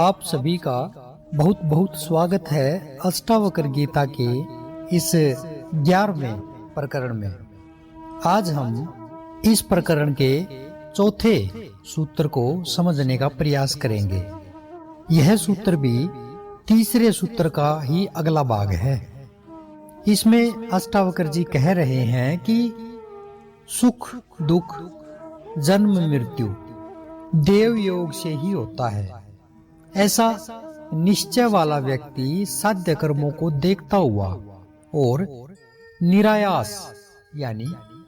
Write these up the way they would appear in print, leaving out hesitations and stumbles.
आप सभी का बहुत बहुत स्वागत है अष्टावक्र गीता के इस 11वें प्रकरण में। आज हम इस प्रकरण के चौथे सूत्र को समझने का प्रयास करेंगे। यह सूत्र भी तीसरे सूत्र का ही अगला भाग है। इसमें अष्टावक्र जी कह रहे हैं कि सुख दुख जन्म मृत्यु देव योग से ही होता है। ऐसा निश्चय वाला व्यक्ति साध्य कर्मों को देखता हुआ और निरायास यानी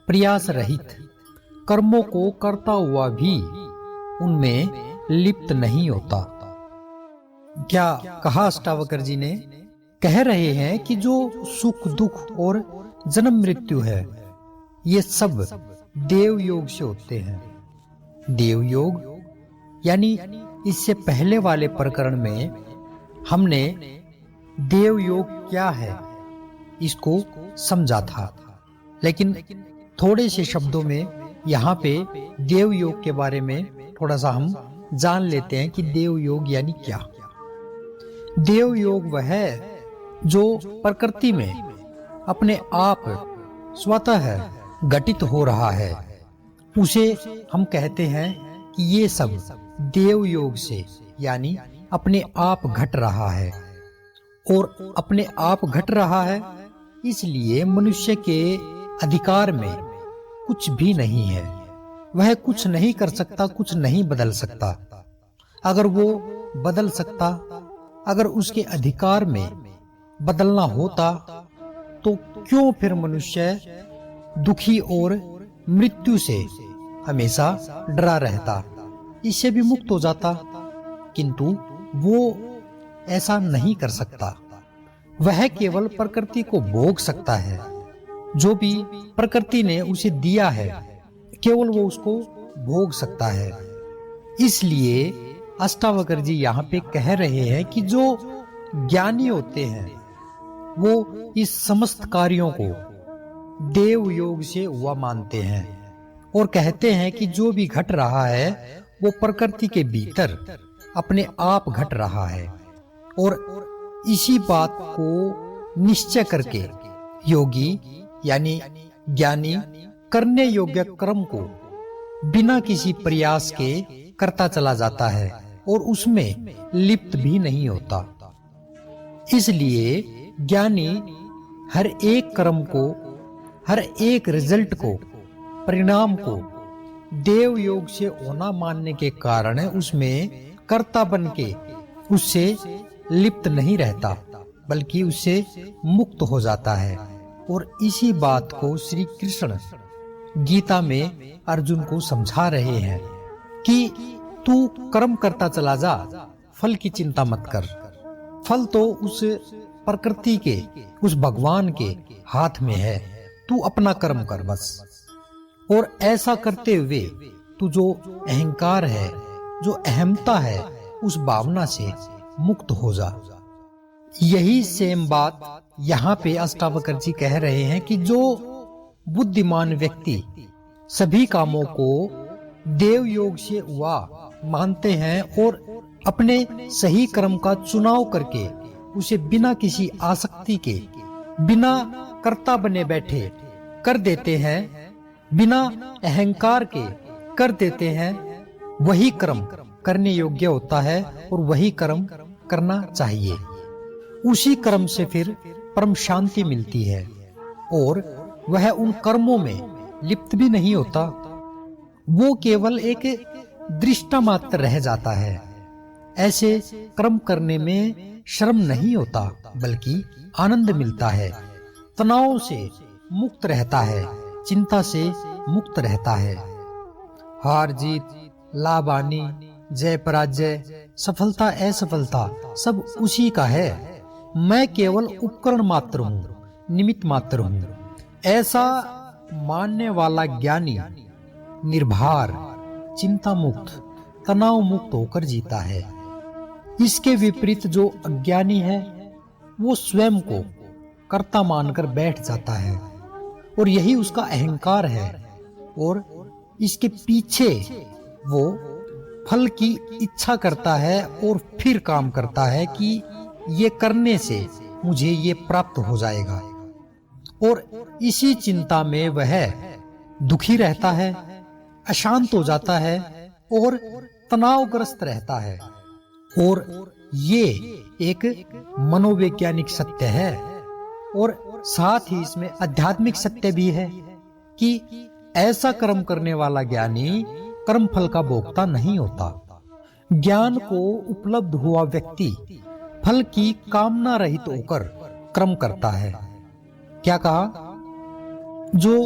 प्रयास रहित कर्मों को करता हुआ भी उनमें लिप्त नहीं होता। क्या कहा अष्टावक्र जी ने? कह रहे हैं कि जो सुख दुख और जन्म मृत्यु है ये सब देव योग से होते हैं। देव योग यानी इससे पहले वाले प्रकरण में हमने देव योग क्या है इसको समझा था, लेकिन थोड़े से शब्दों में यहाँ पे देव योग के बारे में थोड़ा सा हम जान लेते हैं कि देव योग यानी क्या। देव योग वह है जो प्रकृति में अपने आप स्वतः घटित हो रहा है, उसे हम कहते हैं कि ये सब देव योग से यानी अपने आप घट रहा है। और अपने आप घट रहा है इसलिए मनुष्य के अधिकार में कुछ भी नहीं है। वह कुछ नहीं कर सकता, कुछ नहीं बदल सकता। अगर वो बदल सकता, अगर उसके अधिकार में बदलना होता तो क्यों फिर मनुष्य दुखी और मृत्यु से हमेशा डरा रहता, इससे भी मुक्त हो जाता। किंतु वो ऐसा नहीं कर सकता। वह केवल प्रकृति को भोग सकता है। जो भी प्रकृति ने उसे दिया है केवल वो उसको भोग सकता है। इसलिए अष्टावक्र जी यहाँ पे कह रहे हैं कि जो ज्ञानी होते हैं वो इस समस्त कार्यों को देव योग से हुआ मानते हैं और कहते हैं कि जो भी घट रहा है वो प्रकृति के भीतर अपने आप घट रहा है। और इसी बात को निश्चय करके योगी यानी ज्ञानी करने योग्य कर्म को बिना किसी प्रयास के करता चला जाता है और उसमें लिप्त भी नहीं होता। इसलिए ज्ञानी हर एक कर्म को, हर एक रिजल्ट को, परिणाम को देव योग से होना मानने के कारण उसमें कर्ता बन के उससे लिप्त नहीं रहता, बल्कि उससे मुक्त हो जाता है। और इसी बात को श्री कृष्ण गीता में अर्जुन को समझा रहे हैं कि तू कर्म करता चला जा, फल की चिंता मत कर। फल तो उस प्रकृति के, उस भगवान के हाथ में है। तू अपना कर्म कर बस। और ऐसा करते हुए तू जो अहंकार है, जो अहमता है, उस भावना से मुक्त हो जा। यही सेम बात यहाँ पे अष्टावक्र जी कह रहे हैं कि जो बुद्धिमान व्यक्ति सभी कामों को देव योग से हुआ मानते हैं और अपने सही कर्म का चुनाव करके उसे बिना किसी आसक्ति के, बिना कर्ता बने बैठे कर देते हैं, बिना अहंकार के कर देते हैं, वही कर्म करने योग्य होता है और वही कर्म करना चाहिए। उसी कर्म से फिर परम शांति मिलती है और वह उन कर्मों में लिप्त भी नहीं होता। वो केवल एक दृष्टा मात्र रह जाता है। ऐसे कर्म करने में श्रम नहीं होता, बल्कि आनंद मिलता है। तनाव से मुक्त रहता है, चिंता से मुक्त रहता है। हार जीत, लाभ हानि, जय पराजय, सफलता असफलता सब उसी का है। मैं केवल उपकरण मात्र हूँ, निमित्त मात्र हूँ। ऐसा मानने वाला ज्ञानी निर्भर, चिंता मुक्त, तनाव मुक्त होकर जीता है। इसके विपरीत जो अज्ञानी है वो स्वयं को कर्ता मानकर बैठ जाता है और यही उसका अहंकार है। और इसके पीछे वो फल की इच्छा करता है और फिर काम करता है कि ये करने से मुझे ये प्राप्त हो जाएगा, और इसी चिंता में वह दुखी रहता है, अशांत हो जाता है और तनावग्रस्त रहता है। और ये एक मनोवैज्ञानिक सत्य है, और साथ ही इसमें आध्यात्मिक सत्य भी है कि ऐसा कर्म करने वाला ज्ञानी कर्म फल का भोक्ता नहीं होता। ज्ञान को उपलब्ध हुआ व्यक्ति फल की कामना रहित होकर कर्म करता है। क्या कहा? जो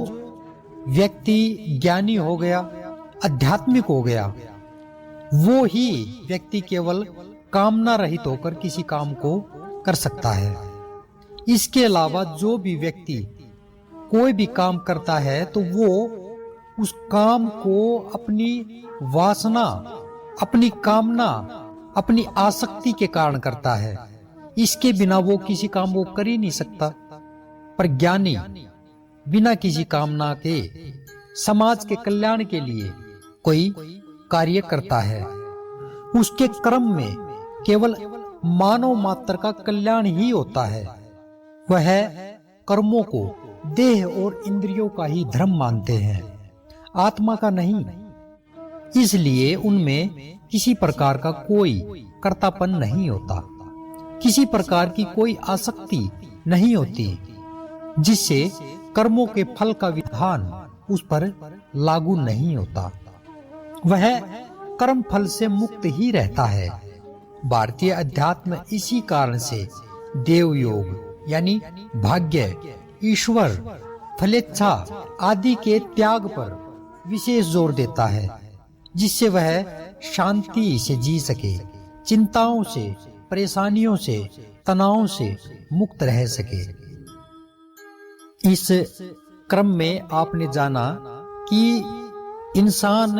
व्यक्ति ज्ञानी हो गया, आध्यात्मिक हो गया, वो ही व्यक्ति केवल कामना रहित होकर किसी काम को कर सकता है। इसके अलावा जो भी व्यक्ति कोई भी काम करता है तो वो उस काम को अपनी वासना, अपनी कामना, अपनी आसक्ति के कारण करता है। इसके बिना वो किसी काम को कर ही नहीं सकता। पर ज्ञानी बिना किसी कामना के समाज के कल्याण के लिए कोई कार्य करता है। उसके कर्म में केवल मानव मात्र का कल्याण ही होता है। वह कर्मों को देह और इंद्रियों का ही धर्म मानते हैं, आत्मा का नहीं। इसलिए उनमें किसी प्रकार का कोई कर्तापन नहीं होता, किसी प्रकार की कोई आसक्ति नहीं होती, जिससे कर्मों के फल का विधान उस पर लागू नहीं होता। वह कर्म फल से मुक्त ही रहता है। भारतीय अध्यात्म इसी कारण से देव योग यानी भाग्य, ईश्वर, फलेच्छा आदि के त्याग पर विशेष जोर देता है, जिससे वह शांति से जी सके, चिंताओं से, परेशानियों से, तनावों से मुक्त रह सके। इस क्रम में आपने जाना कि इंसान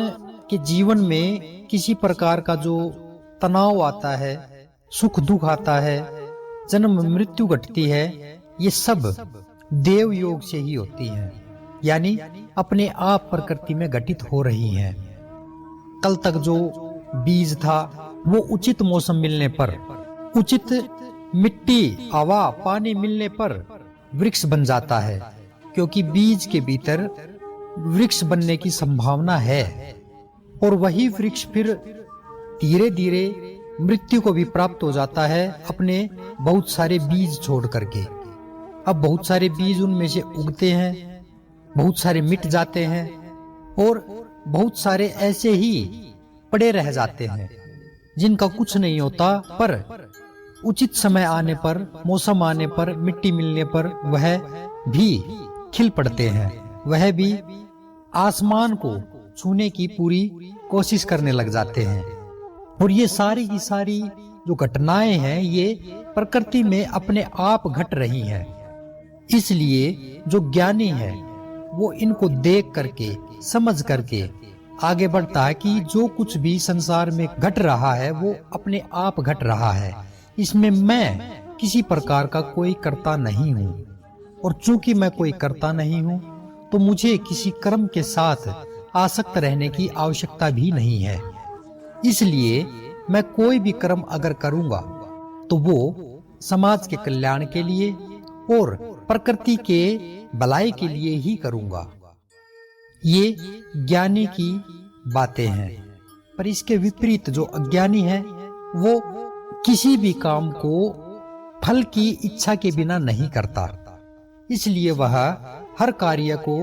के जीवन में किसी प्रकार का जो तनाव आता है, सुख दुख आता है, जन्म मृत्यु घटती है, ये सब देव योग से ही होती है, यानी अपने आप प्रकृति में घटित हो रही हैं। कल तक जो बीज था वो उचित मौसम मिलने पर, उचित मिट्टी, हवा, पानी मिलने पर वृक्ष बन जाता है, क्योंकि बीज के भीतर वृक्ष बनने की संभावना है। और वही वृक्ष फिर धीरे धीरे मृत्यु को भी प्राप्त हो जाता है अपने बहुत सारे बीज छोड़ करके। अब बहुत सारे बीज उनमें से उगते हैं, बहुत सारे मिट जाते हैं, और बहुत सारे ऐसे ही पड़े रह जाते हैं जिनका कुछ नहीं होता। पर उचित समय आने पर, मौसम आने पर, मिट्टी मिलने पर वह भी खिल पड़ते हैं, वह भी आसमान को छूने की पूरी कोशिश करने लग जाते हैं। और ये सारी की सारी जो घटनाएं हैं ये प्रकृति में अपने आप घट रही हैं। इसलिए जो ज्ञानी है वो इनको देख करके, समझ करके आगे बढ़ता है कि जो कुछ भी संसार में घट रहा है वो अपने आप घट रहा है, इसमें मैं किसी प्रकार का कोई कर्ता नहीं हूँ। और चूंकि मैं कोई कर्ता नहीं हूँ तो मुझे किसी कर्म के साथ आसक्त रहने की आवश्यकता भी नहीं है। इसलिए मैं कोई भी कर्म अगर करूंगा तो वो समाज के कल्याण के लिए और प्रकृति के भलाई के लिए ही करूंगा। ये ज्ञानी की बातें हैं। पर इसके विपरीत जो अज्ञानी है वो किसी भी काम को फल की इच्छा के बिना नहीं करता। इसलिए वह हर कार्य को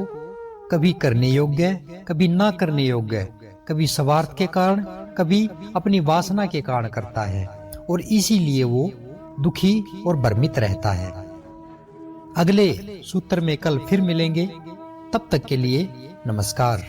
कभी करने योग्य, कभी ना करने योग्य, कभी स्वार्थ के कारण, कभी अपनी वासना के कारण करता है, और इसीलिए वो दुखी और भ्रमित रहता है। अगले सूत्र में कल फिर मिलेंगे। तब तक के लिए नमस्कार।